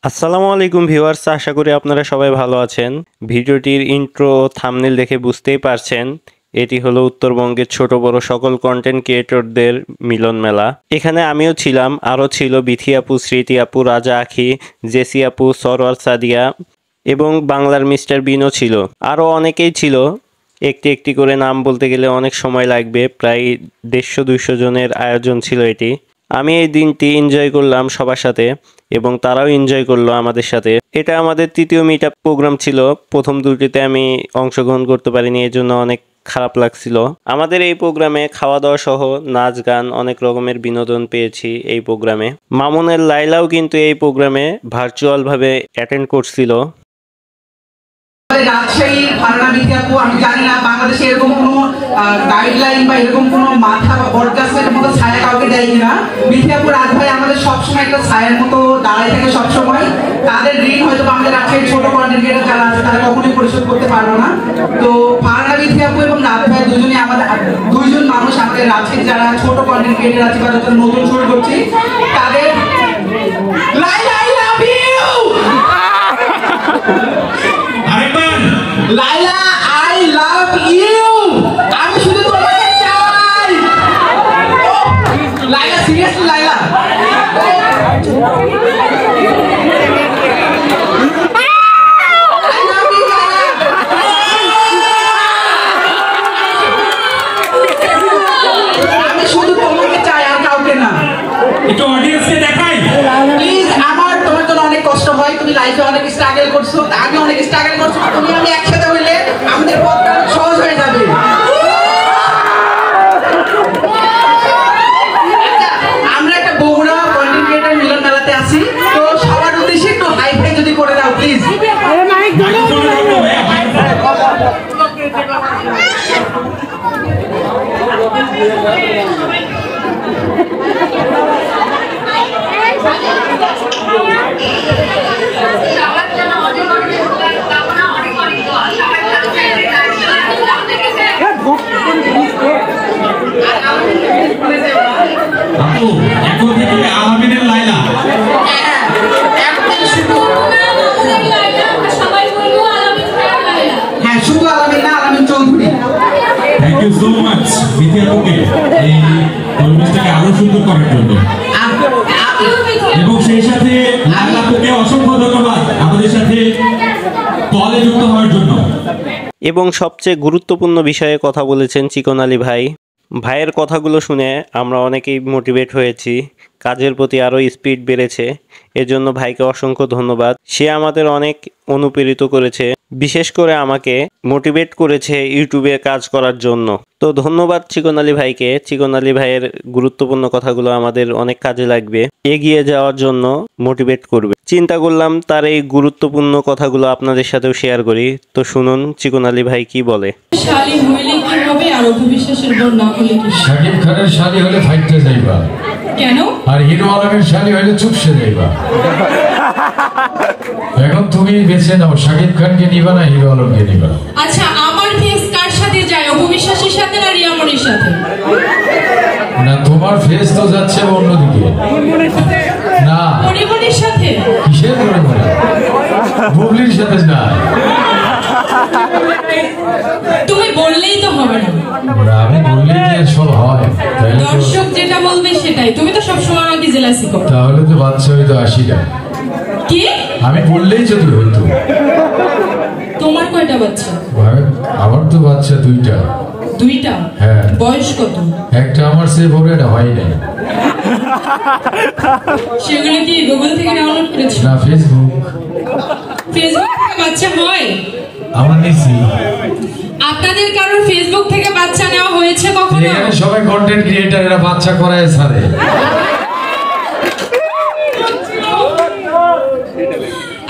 আসসালামু আলাইকুম ভিউয়ার্স, আশা করি আপনারা সবাই ভালো আছেন। ভিডিওটির ইন্ট্রো থাম্বনেল দেখে বুঝতেই পারছেন এটি হলো উত্তরবঙ্গের ছোট বড় সকল কন্টেন্ট ক্রিয়েটরদের মিলন মেলা। এখানে আমিও ছিলাম, আরও ছিল বিথি আপু, স্মৃতি আপু, রাজা আখি, জেসি আপু, সরওয়ার সাদিয়া এবং বাংলার মিস্টার বিনও ছিল। আরও অনেকেই ছিল, একটি একটি করে নাম বলতে গেলে অনেক সময় লাগবে। প্রায় 150-200 জনের আয়োজন ছিল এটি। আমি এই দিনটি এনজয় করলাম সবার সাথে এবং তারাও এনজয় করলো আমাদের সাথে। এটা আমাদের তৃতীয় মিট আপ প্রোগ্রাম ছিল। প্রথম দুটিতে আমি অংশগ্রহণ করতে পারিনি, এর জন্য অনেক খারাপ লাগছিল। আমাদের এই প্রোগ্রামে খাওয়া দাওয়া সহ নাচ গান অনেক রকমের বিনোদন পেয়েছি এই প্রোগ্রামে। মামুনের লাইলাও কিন্তু এই প্রোগ্রামে ভার্চুয়ালভাবে অ্যাটেন্ড করছিল। রাজশাহীর ফারহানা বিথি আপু, আমি জানি না বাংলাদেশে এরকম কোনো গাইডলাইন বা এরকম কোনো মাথা বা বটগাছের মতো ছায়া কাউকে দেয় কিনা। বিথি আপু, রাজ ভাই আমাদের সবসময় একটা ছায়ার মতো দাঁড়ায় থাকে সবসময়। তাদের ঋণ হয়তো আমাদের রাজশাহীর ছোট কন্টেন্ট ক্রিয়েটর যারা আছে তারা কখনোই পরিশোধ করতে পারবো না। তো ফারহানা বিথি আপু এবং রাজ ভাই দুজনই আমাদের দুইজন মানুষ আমাদের রাজশাহীর যারা ছোট কন্টেন্ট ক্রিয়েটর আছে বা যারা নতুন শুরু করছি তাদের Laila I love you, Laila I love you, আমি শুধু তোমাকে চাই। লাইলা, সিরিয়াসলি লাইলা, আমি শুধু তোমাকে চাই আর কাউকে না। একটু অডিয়েন্সকে দেখাই প্লিজ। আমার তোমার জন্য অনেক কষ্ট হয়, তুমি লাইফে অনেক স্ট্রাগল করছো, আমি অনেক স্ট্রাগল করছি। তুমি আমি একসাথে হইলে আমাদের পথটা সহজ হয়ে যাবে। আমরা একটা বগুড়া কন্টেন্ট ক্রিয়েটর মিলন মেলাতে আছি, তো সবার উদ্দেশ্যে একটু হাই ফাই যদি করে দাও প্লিজ। এবং সেই সাথে লাইলাকে অসংখ্য ধন্যবাদ আমাদের সাথে কলে যুক্ত হওয়ার জন্য। এবং সবচেয়ে গুরুত্বপূর্ণ বিষয়ে কথা বলেছেন চিকন আলী ভাই। ভাইয়ের কথাগুলো শুনে আমরা অনেকেই মোটিভেট হয়েছি, কাজের প্রতি আরও স্পিড বেড়েছে। এজন্য ভাইকে অসংখ্য ধন্যবাদ। সে আমাদের অনেক অনুপ্রেরিত করেছে, বিশেষ করে আমাকে মোটিভেট করেছে ইউটিউবে কাজ করার জন্য। তো ধন্যবাদ চিকন আলী ভাইকে। চিকন আলী ভাইয়ের গুরুত্বপূর্ণ কথাগুলো আমাদের অনেক কাজে লাগবে, এগিয়ে যাওয়ার জন্য মোটিভেট করবে। চিন্তা করলাম তার এই গুরুত্বপূর্ণ কথাগুলো আপনাদের সাথেও শেয়ার করি। তো শুনুন চিকন আলী ভাই কি বলে। শালী হইলে কি হবে আর অপবিশ্বাসের বোন না হলে কি? শাকিব খানের শালী হলে ফাইটতে যাইবা কেন? আর হিরো আলমের শালী হলে চুপসে যাইবা। এখন তুমি বেছে নাও, শাকিব খানকে নিবা না হিরো আলমকে নিবা? আচ্ছা, আমার ফেস কার সাথে যায়, অপবিশ্বাসের সাথে না রিয়ামনির সাথে? না, তোমার ফেস তো যাচ্ছে অন্যদিকে। না, পরিমনির সাথে। কিসের পরিমনি? বুবলির সাথে না। তুমি বললেই তো হবে না। আমি বললেই কি সব হয়? দর্শক যেটা বলবে সেটাই। তুমি তো সবসময় আমাকে জেলাসি করো। তাহলে তো বাচ্চা হইতো 80টা। কি? আমি বললেই যদি হইতো। তোমার কয়টা বাচ্চা? আমার তো বাচ্চা 2টা। 2টা? হ্যাঁ। বয়স কত? একটা আমার সে বড়, এটা হয় নাই। সেগুলো কি গুগল থেকে ডাউনলোড করেছো? না, ফেসবুক। ফেসবুক থেকে বাচ্চা হয়? আমরা নিছি। আপনাদের কারোর ফেসবুক থেকে বাচ্চা নেওয়া হয়েছে কখনো? এখানে সবাই কন্টেন্ট ক্রিয়েটর, এরা বাচ্চা করায় ছাড়ে।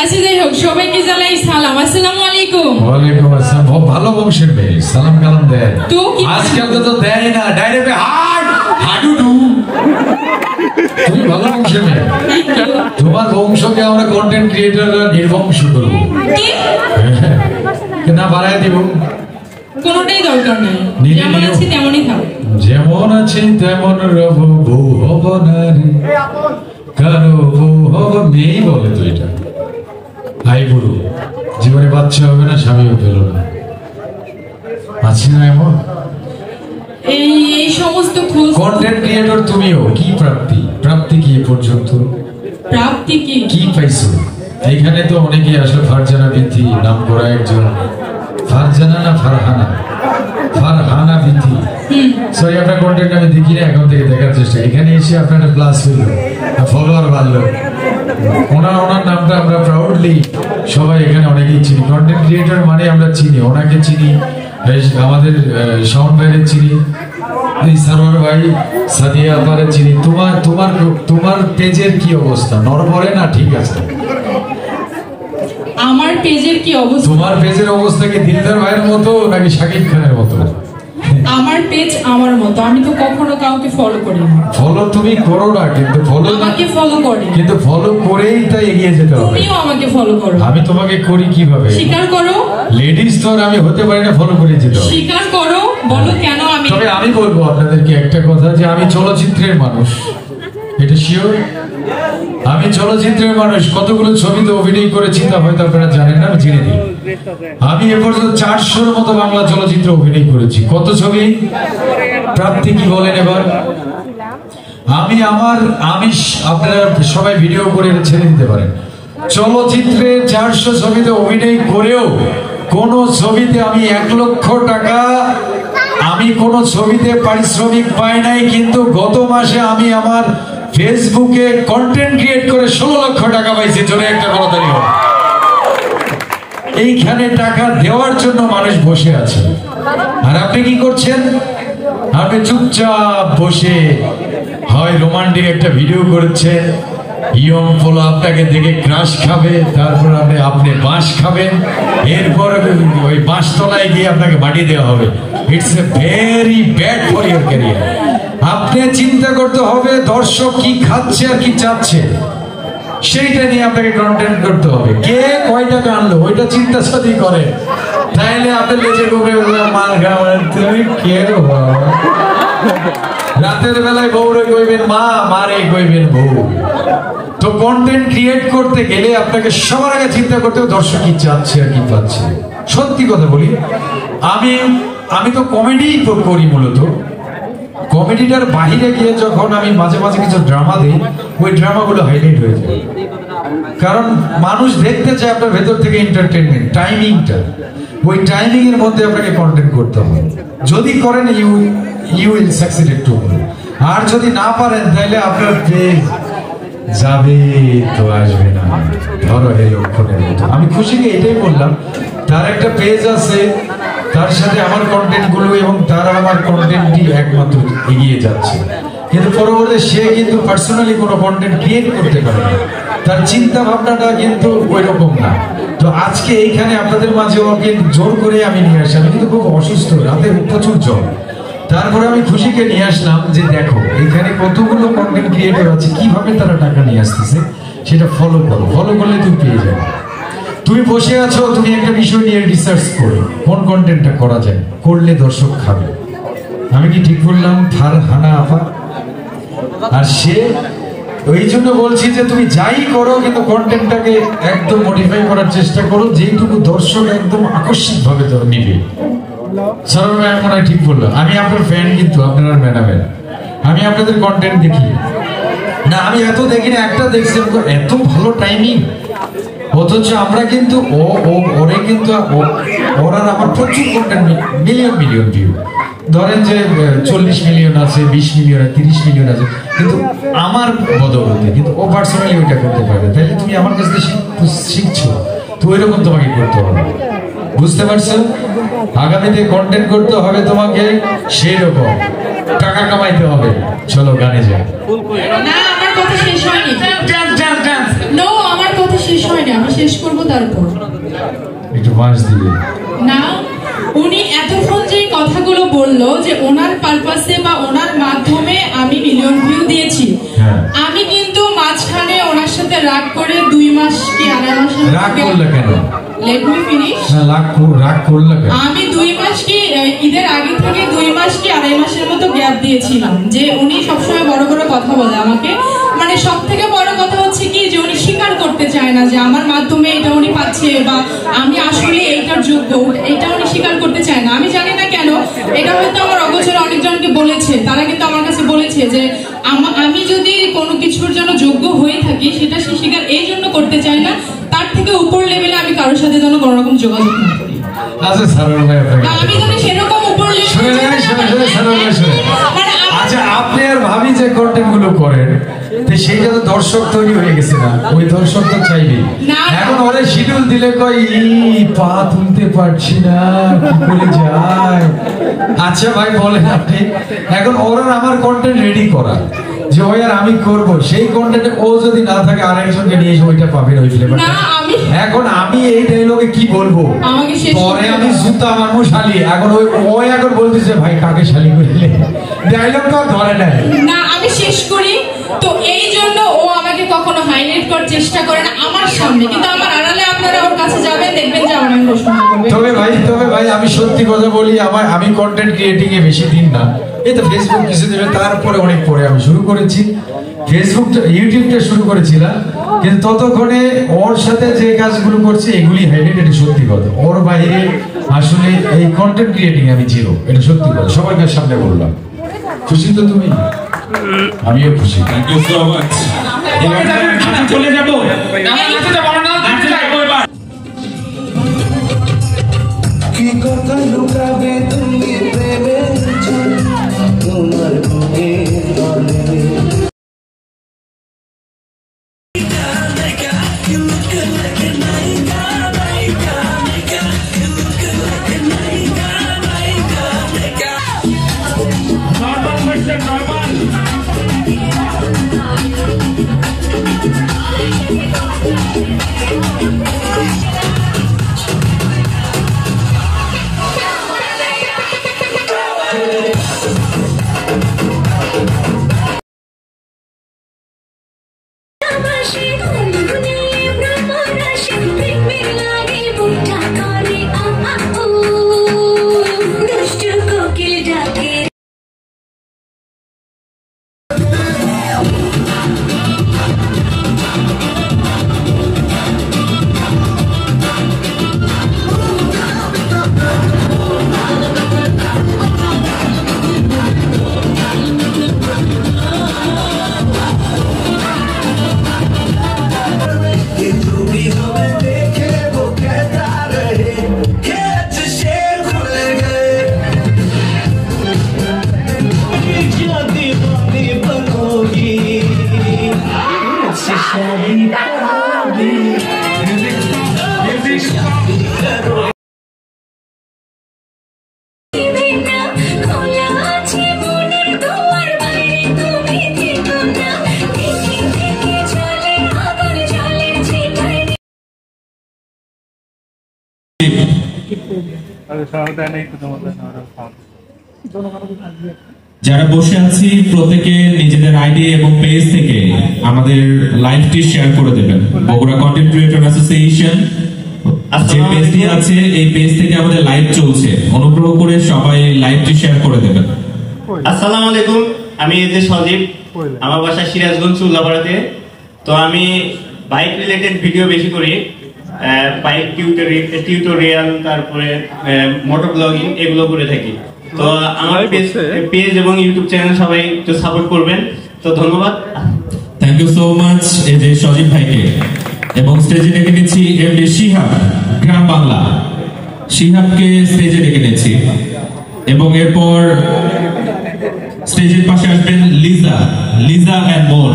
আচ্ছা, যাই হোক, সবাইকে জানাই সালাম। আসসালামু আলাইকুম। ওয়ালাইকুম আসসালাম। ভালো বংশের মেয়ে, সালাম কালাম দেয়। তো কি আজকাল তো দেয় না, ডাইরেক্ট হাট হাডুডু। তুমি ভালো বংশের মেয়ে। তোমার বংশকে আমরা কন্টেন্ট ক্রিয়েটররা নির্বংশ করবো, না বাড়ায় দিব। কোনোটাই দরকার নেই, নিজে যেমন নিও। আছি তেমনই থাকো। যেমন আছি তেমন রব, বউ হব না রে, কারো বউ হব। মেয়েই বলে তো এটা। হাই বুড়ো, জীবনে বাচ্চা হবে না, স্বামীও পেল না, আছি না এমন? এই সমস্ত খোঁজ কন্টেন্ট ক্রিয়েটর তুমিও কি প্রাপ্তি? প্রাপ্তি কি এ পর্যন্ত? প্রাপ্তি কি? কি পাইছো? এইখানে তো অনেকে আসলে ফারজানা বিথি নাম করা একজন, ফারজানা না ফারহানা, ফারহানা বিথি। সরি, আপনার কন্টেন্ট আমি দেখি না, এখন থেকে দেখার চেষ্টা। এখানে এসে আপনার প্লাস হইল, ফলোয়ার বাড়লো। ওনার নামটা আমরা প্রাউডলি সবাই এখানে অনেকেই চিনি। কন্টেন্ট ক্রিয়েটর মানে আমরা চিনি, ওনাকে চিনি, আমাদের শাওন ভাইরে চিনি, এই সারোয়ার ভাই, সাদিয়া আপারে চিনি। তোমার পেজের কি অবস্থা? নড়বড়ে না? ঠিক আছে। আমার পেজের কি অবস্থা? তোমার পেজের অবস্থা কি দিলদার ভাইয়ের মতো নাকি শাকিব খানের মতো? আমার পেজ আমার মতো, আমি তো কখনো কাউকে ফলো করি না। ফলো তুমি করো না, কিন্তু ফলো আমাকে ফলো করে, কিন্তু ফলো করেই তাই এগিয়ে যেতে হবে। তুমিও আমাকে ফলো করো। আমি তোমাকে করি কিভাবে? স্বীকার করো। লেডিস তো আর আমি হতে পারি না ফলো করে যেতে হবে। স্বীকার করো, বলো কেন আমি। তবে আমি বলবো আপনাদেরকে একটা কথা, যে আমি চলচ্চিত্রের মানুষ, এটা শিওর। আমি চলচ্চিত্রের মানুষ, কতগুলো ছবিতে অভিনয় করেছি তা হয়তো আপনারা জানেন না, আমি জেনে দিই। আমি এ পর্যন্ত 400-র মতো বাংলা চলচ্চিত্র অভিনয় করেছি। কত ছবি? প্রাপ্তি কি বলেন এবার? আমি আপনারা সবাই ভিডিও করে ছেড়ে দিতে পারেন। চলচ্চিত্রে 400 ছবিতে অভিনয় করেও কোন ছবিতে আমি 1 লক্ষ টাকা, আমি কোন ছবিতে পারিশ্রমিক পাই নাই। কিন্তু গত মাসে আমি আমার ফেসবুকে কন্টেন্ট ক্রিয়েট করে 16 লক্ষ টাকা পাইছি। জোরে একটা করতালি হোক। এইখানে টাকা দেওয়ার জন্য মানুষ বসে আছে, আর আপনি কি করছেন? আপনি চুপচাপ বসে হয় রোমান্টিক একটা ভিডিও করছেন, ইয়ং ফলো আপনাকে দেখে ক্রাশ খাবে, তারপর আপনি বাঁশ খাবেন, এরপর ওই বাঁশ তলায় গিয়ে আপনাকে বাড়ি দেওয়া হবে। It's a very bad for your career. আপনি চিন্তা করতে হবে দর্শক কি খাচ্ছে আর কি চাচ্ছে, সেইটা নিয়ে আপনাকে কন্টেন্ট করতে হবে। কে কয় টাকা আনলো ওইটা চিন্তা যদি করে, তাইলে আপনি লেজে গোবে মার খাবেন। তুমি কে রে বাবা? রাতের বেলায় বউরে কইবেন মা, মারে কইবেন বউ। তো কন্টেন্ট ক্রিয়েট করতে গেলে আপনাকে সবার আগে চিন্তা করতে হবে দর্শক কি চাচ্ছে আর কি পাচ্ছে। সত্যি কথা বলি, আমি তো কমেডি করি মূলত। কমেডিটার বাহিরে গিয়ে যখন আমি মাঝে মাঝে কিছু ড্রামা দিই, ওই ড্রামাগুলো হাইলাইট হয়ে যায়। কারণ মানুষ দেখতে চায় আপনার ভেতর থেকে এন্টারটেইনমেন্ট, টাইমিংটা, ওই টাইমিং এর মধ্যে আপনাকে কন্টেন্ট করতে হবে। যদি করেন ইউ উইল সাকসিড একটু। আর যদি না পারেন তাহলে আপনার পেজ যাবে তো আসবে না। ধরো এই লক্ষণের মতো। আমি খুশিকে এটাই বললাম, তার একটা পেজ আছে, তার সাথে আমার কন্টেন্ট গুলো এবং তার আমার কন্টেন্টই একমাত্র এগিয়ে যাচ্ছে। কিন্তু পরবর্তী সে কিন্তু পার্সোনালি কোনো কন্টেন্ট ক্রিয়েট করতে পারে না, তার চিন্তা ভাবনাটা কিন্তু ওই রকম না। তো আজকে এইখানে আপনাদের মাঝে ওকে জোর করে আমি নিয়ে আসি। আমি কিন্তু খুব অসুস্থ, রাতে প্রচুর জ্বর, তারপরে আমি খুশিকে নিয়ে আসলাম যে দেখো এখানে কতগুলো কন্টেন্ট ক্রিয়েটর আছে, কিভাবে তারা টাকা নিয়ে আসতেছে সেটা ফলো করো। ফলো করলে তুমি পেয়ে যাবে। তুমি বসে আছো, তুমি একটা বিষয় নিয়ে রিসার্চ করো কোন কন্টেন্টটা করা যায়, করলে দর্শক খাবে। আমি কি ঠিক বললাম? ফারহানা আপা। আর সে ওই জন্য বলছি যে তুমি যাই করো কিন্তু কন্টেন্টটাকে একদম মডিফাই করার চেষ্টা করো, যেইটুকু দর্শক একদম আকস্মিক ভাবে নিবে। সরল ভাই মনে হয় ঠিক বললো। আমি আপনার ফ্যান, কিন্তু আপনার ম্যাডামের আমি আপনাদের কন্টেন্ট দেখি না, আমি এত দেখি না। একটা দেখছি এত ভালো টাইমিং, অথচ আমরা কিন্তু ওরে কিন্তু ওরা আমার প্রচুর কন্টেন্ট, মিলিয়ন ভিউ। ধরেন যে 40 মিলিয়ন আছে, 20 মিলিয়ন আছে, 30 মিলিয়ন আছে, কিন্তু আমার বদৌলতে কিন্তু ও পার্সোনালি ওইটা করতে পারে। তাইলে তুমি আমার কাছ থেকে শিখছো, তো এরকম তোমাকে করতে হবে। বুঝতে পারছো? আগামীতে কন্টেন্ট করতে হবে তোমাকে, সেই রকম টাকা কামাইতে হবে। চলো গানে যাই। না, আমার কথা শেষ হয়নি। নো, আমার কথা শেষ হয়নি, আমি শেষ করব তারপর। একটু বাঁশ দিবে না, উনি এতক্ষণ যে কথাগুলো বললো যে ওনার পারপাসে বা ওনার মাধ্যমে আমি মিলিয়ন ভিউ দিয়েছি, হ্যাঁ। গ্যাপ করে 2 মাস কি আড়াই মাস রাগ করলে কেন? Let me finish. না রাগ করলে কেন? আমি 2 মাস কি ঈদের আগে থেকে 2 মাস কি আড়াই মাসের মতো গ্যাপ দিয়েছিলাম, যে উনি সবসময় বড় বড় কথা বলে আমাকে, মানে সব থেকে বড় কথা হচ্ছে কি যে উনি স্বীকার করতে চায় না যে আমার মাধ্যমে এটা উনি পাচ্ছে বা আমি আসলে এইটার যোগ্য, এটা উনি স্বীকার করতে চায় না। আমি জানি না কেন, এটা হয়তো আমার অগোচরে অনেকজনকে বলেছে, তারা কিন্তু আমার কাছে বলেছে যে আমি যদি কোনো কিছুর জন্য যোগ্য হয়ে থাকি সেটা সে স্বীকার এই জন্য করতে চায় না, তার থেকে উপর লেভেলে আমি কারোর সাথে যেন কোনো রকম যোগাযোগ না করি। আচ্ছা সারোয়ার ভাই, আমি যদি সেরকম উপর আচ্ছা আপনি আর ভাবি যে কন্টেন্ট গুলো করেন সেইটা তো দর্শক তৈরি হয়ে গেছে না, ওই দর্শক তো চাইবে। এখন ওরে শিডিউল দিলে কই পা তুলতে পারছি না, কি করে যায়। আচ্ছা ভাই বলেন আপনি, এখন ওরা আমার কন্টেন্ট রেডি করা যে ওই আর আমি করব, সেই কন্টেন্টে ও যদি না থাকে আরেকজনকে নিয়ে এসে ওইটা পাবেন ওই ফিল্মটা। এখন আমি এই ডায়লগে কি বলবো, পরে আমি জুতা মানুষ শালি, এখন ওই এখন বলতেছে ভাই কাকে শালি করলে, ডায়লগ তো ধরে নাই না। আমি শেষ করি তো এই জন্য ও আমাকে কখনো হাইলাইট করার চেষ্টা করে না আমার সামনে, কিন্তু আমার আড়ালে আপনারা ওর কাছে যাবেন, দেখবেন যে আমার নাম ঘোষণা করবে। তবে ভাই আমি সত্যি কথা বলি, আমি কন্টেন্ট ক্রিয়েটিং এ বেশি দিন না, এই তো ফেসবুক কিছু দিন, তারপরে অনেক পরে আমি শুরু করেছি ফেসবুকটা, ইউটিউবটা শুরু করেছিলাম, কিন্তু ততক্ষণে ওর সাথে যে কাজগুলো করছে এগুলি হাইলাইট, এটা সত্যি কথা। ওর বাইরে আসলে এই কন্টেন্ট ক্রিয়েটিং আমি জিরো, এটা সত্যি কথা, সবার সামনে বললাম। খুশি তো তুমি? আমিও খুশি। Thank you so much. এবার আমি চলে যাব, কি কথা লুকাবে তুমি প্রেমের ছল তোমার বুকের তলে। যারা বসে আছি প্রত্যেকে নিজেদের আইডি এবং পেজ থেকে আমাদের লাইভটি শেয়ার করে দেবেন। বগুড়া কন্টেন্ট ক্রিয়েটর অ্যাসোসিয়েশন যে পেজটি আছে, এই পেজ থেকে আমাদের লাইভ চলছে, অনুগ্রহ করে সবাই লাইভটি শেয়ার করে দেবেন। আসসালামু আলাইকুম, আমি এই যে সজীব, আমার বাসা সিরাজগঞ্জ উল্লাপাড়াতে। তো আমি বাইক রিলেটেড ভিডিও বেশি করি, বাইক টিউটোরিয়াল, তারপরে মোটর ব্লগিং, এগুলো করে থাকি। তো আমার পেজ এবং ইউটিউব চ্যানেল সবাই একটু সাপোর্ট করবেন। তো ধন্যবাদ, থ্যাংক ইউ সো মাচ এই যে সজীব ভাইকে। এবং স্টেজে ডেকে নিচ্ছি এমডি শিহাব, গ্রাম বাংলা। শিহাবকে স্টেজে ডেকে নিচ্ছি এবং এরপর স্টেজের পাশে আসবেন লিজা অ্যান্ড মোর।